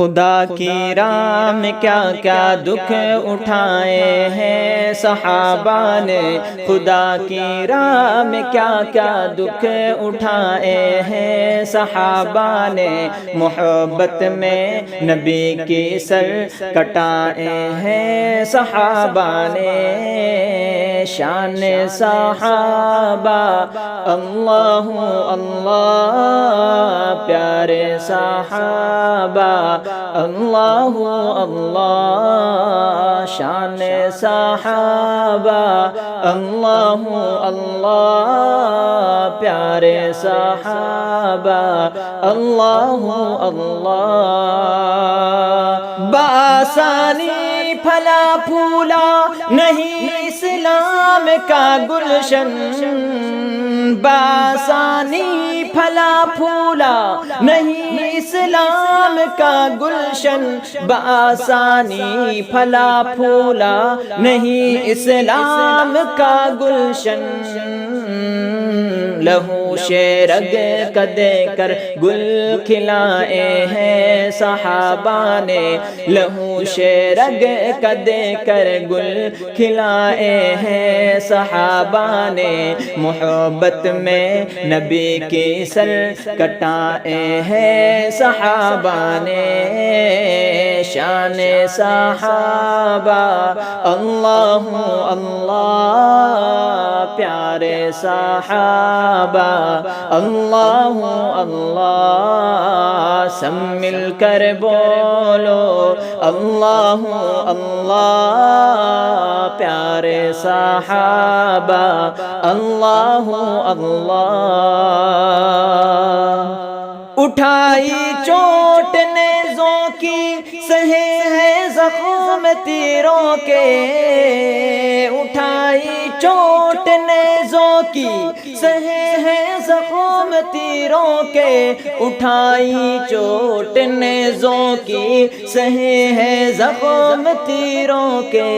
خدا کی راہ میں کیا کیا دکھ اٹھائے ہیں صحابہ نے، خدا کی راہ میں کیا کیا دکھ اٹھائے ہیں صحابہ نے، محبت میں نبی کی سر کٹائے ہیں صحابہ نے، شان صحابہ اللہ اللہ، پیارے صحابہ اللہ اللہ، شان صحابہ اللہ اللہ، پیارے صحابہ اللہ اللہ۔ بآسانی پھلا پھولا نہیں اسلام کا گلشن، بآسانی پھلا پھولا نہیں اسلام کا گلشن، بآسانی پھلا پھولا نہیں اسلام کا گلشن، لہو شیرگ کا دے کر گل کھلائے ہیں صحابہ نے، لہو شیرگ کا دے کر گل کھلائے ہیں صحابہ نے، محبت میں نبی کی سر کٹائے ہیں صحابہ نے، شان صحابہ اللہ اللہ، پیارے صحابہ اللہ اللہ، سب مل کر بولو اللہ اللہ، پیارے صحابہ اللہ اللہ۔ اٹھائی چوٹ نیزوں کی سہے ہیں زخم تیروں کے، اٹھائی چوٹ نیزوں کی سہے ہیں زخم تیروں کے، اٹھائی چوٹ نیزوں کی سہے ہیں زخم تیروں کے،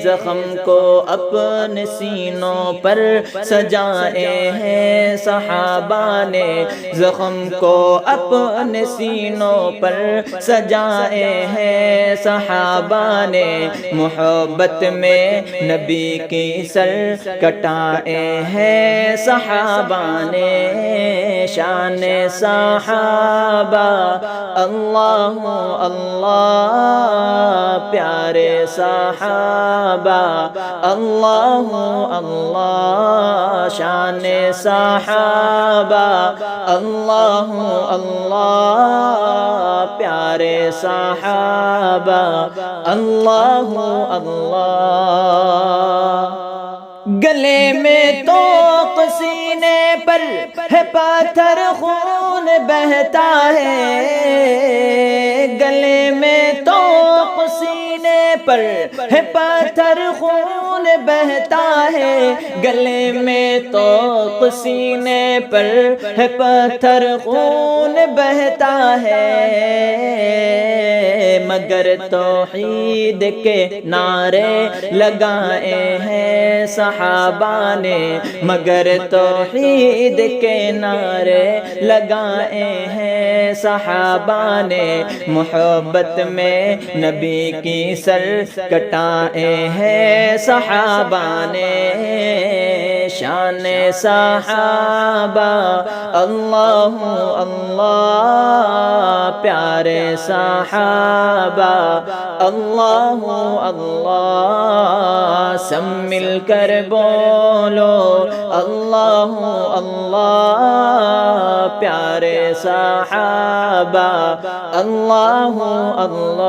زخم کو اپنے سینوں پر سجائے ہیں صحابہ نے، زخم کو اپنے سینوں پر سجائے ہیں صحابہ نے، محبت میں نبی کی سر کٹائے ہیں صحابہ نے، شان صحابہ اللہ اللہ، پیارے صحابہ اللہ اللہ، شان صحابہ اللہ اللہ، پیارے صحابہ اللہ اللہ۔ گلے میں طوق سینے پر ہے پاتھر خون بہتا ہے، گلے میں طوق سینے پر ہے پاتھر خون بہتا ہے، گلے میں طوق سینے پر ہے پاتھر خون بہتا ہے، مگر توحید کے نعرے لگائے ہیں صحابہ نے، مگر توحید کے نعرے لگائے ہیں صحابہ نے، محبت میں نبی کی سر کٹائے ہیں صحابہ نے، شان صحابہ اللہ اللہ، پیارے صحابہ اللہ اللہ، سب مل کر بولو اللہ اللہ، پیارے صحابہ اللہ اللہ۔